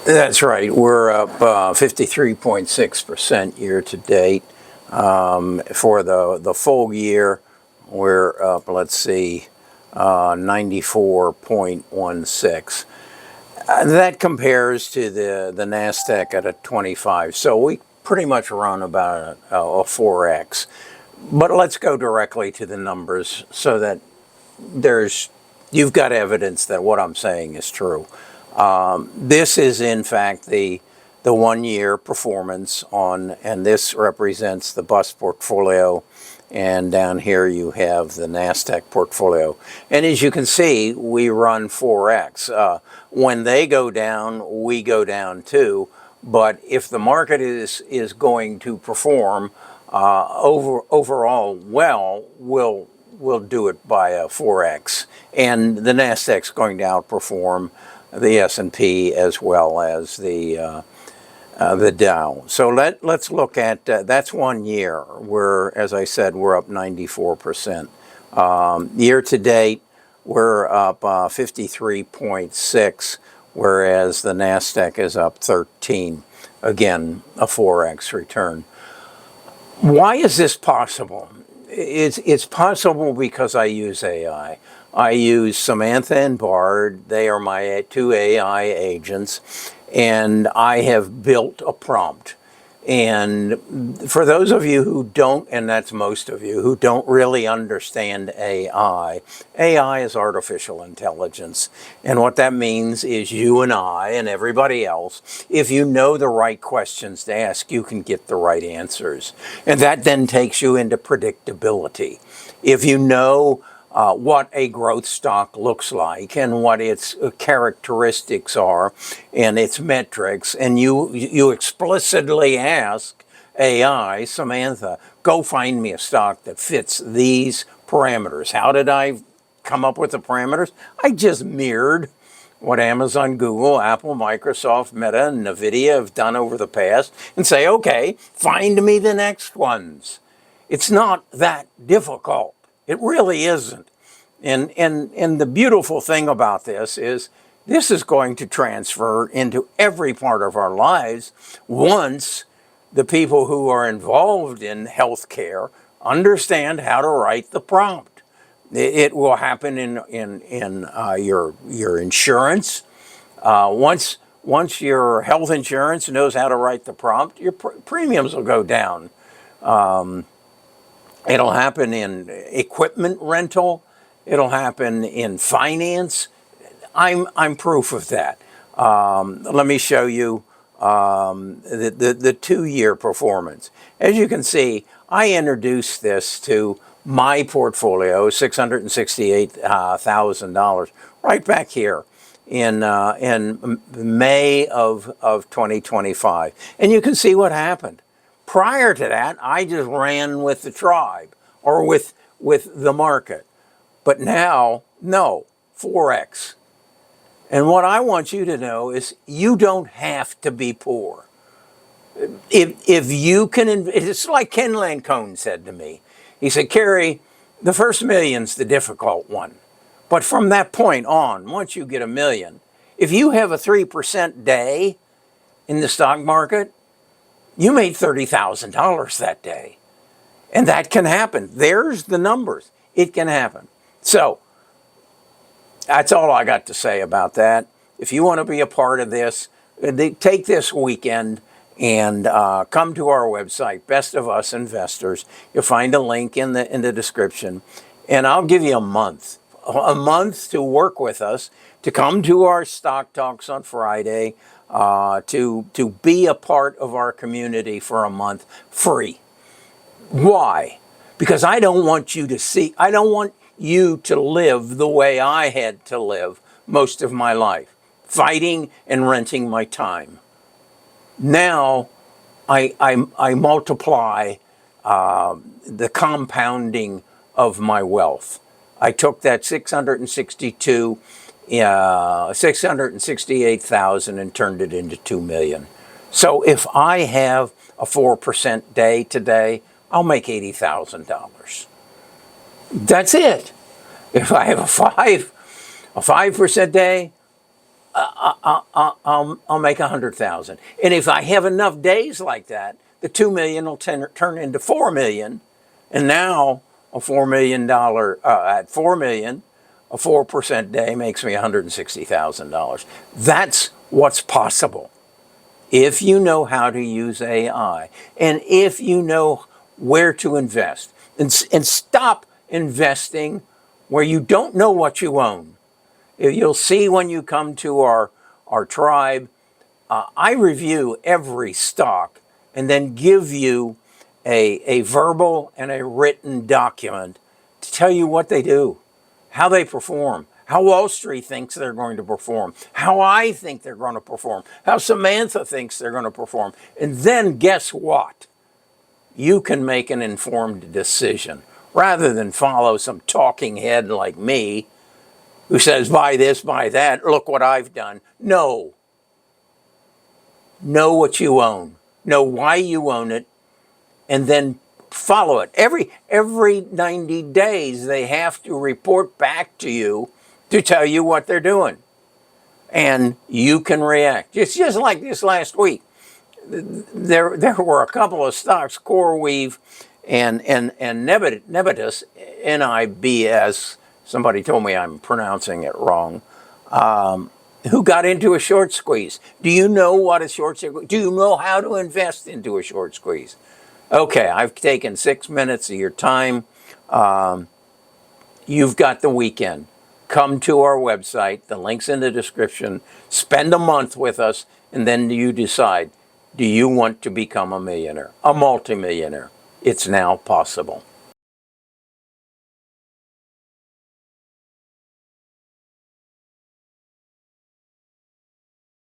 That's right. We're up 53.6% year to date. For the full year, we're up, let's see, 94.16. That compares to the NASDAQ at a 25. So we pretty much run about a 4x. But let's go directly to the numbers so that you've got evidence that what I'm saying is true. This is in fact the 1 year performance on, and this represents the bus portfolio, and down here you have the NASDAQ portfolio. And as you can see, we run 4x. When they go down, we go down too. But if the market is going to perform overall well, we'll do it by a 4x. And the NASDAQ's going to outperform the S&P as well as the Dow. So let's look at that's 1 year. As I said, we're up 94%. Year to date, we're up 53.6, whereas the NASDAQ is up 13. Again, a 4x return. Why is this possible? It's possible because I use AI. I use Samantha and Bard. They are my two AI agents, and I have built a prompt. And for those of you who don't, and that's most of you, who don't really understand AI, AI is artificial intelligence. And what that means is you and I and everybody else, if you know the right questions to ask, you can get the right answers. And that then takes you into predictability. If you know what a growth stock looks like and what its characteristics are and its metrics, and you explicitly ask AI, Samantha, go find me a stock that fits these parameters. How did I come up with the parameters? I just mirrored what Amazon, Google, Apple, Microsoft, Meta, and NVIDIA have done over the past and say, okay, find me the next ones. It's not that difficult. It really isn't. And the beautiful thing about this is going to transfer into every part of our lives once the people who are involved in healthcare understand how to write the prompt. It will happen in your insurance. Once your health insurance knows how to write the prompt, your premiums will go down. It'll happen in equipment rental. It'll happen in finance. I'm proof of that. Let me show you the 2 year performance. As you can see, I introduced this to my portfolio, $668,000, right back here in May of 2025. And you can see what happened. Prior to that, I just ran with the tribe or with the market. But now, no, 4x. And what I want you to know is you don't have to be poor. If you can, it's like Ken Lancone said to me. He said, Kerry, the first million's the difficult one. But from that point on, once you get a million, if you have a 3% day in the stock market, you made $30,000 that day. And that can happen. There's the numbers. It can happen. So that's all I got to say about that. If you want to be a part of this, take this weekend and come to our website, Best of Us Investors. You'll find a link in the description. And I'll give you a month to work with us, to come to our stock talks on Friday, to be a part of our community for a month free. Why? Because I don't want you to live the way I had to live most of my life, fighting and renting my time. Now I multiply the compounding of my wealth. I took that 668,000 and turned it into 2 million. So if I have a 4% day today, I'll make $80,000. That's it. If I have a 5% day, I'll make 100,000. And if I have enough days like that, the 2 million will turn into 4 million. And now a $4 million, at 4 million, a 4% day makes me $160,000. That's what's possible if you know how to use AI and if you know where to invest. And stop investing where you don't know what you own. You'll see when you come to our tribe, I review every stock and then give you a verbal and a written document to tell you what they do, how they perform, how Wall Street thinks they're going to perform, how I think they're going to perform, how Samantha thinks they're going to perform. And then guess what? You can make an informed decision rather than follow some talking head like me who says, buy this, buy that, look what I've done. No. Know what you own. Know why you own it, and then follow it. Every 90 days, they have to report back to you to tell you what they're doing. And you can react. It's just like this last week. There were a couple of stocks, CoreWeave and Nebitus, NIBS, somebody told me I'm pronouncing it wrong, who got into a short squeeze. Do you know what a short squeeze? Do you know how to invest into a short squeeze? Okay, I've taken 6 minutes of your time. You've got the weekend. Come to our website, the link's in the description, spend a month with us, and then you decide, do you want to become a millionaire, a multimillionaire? It's now possible.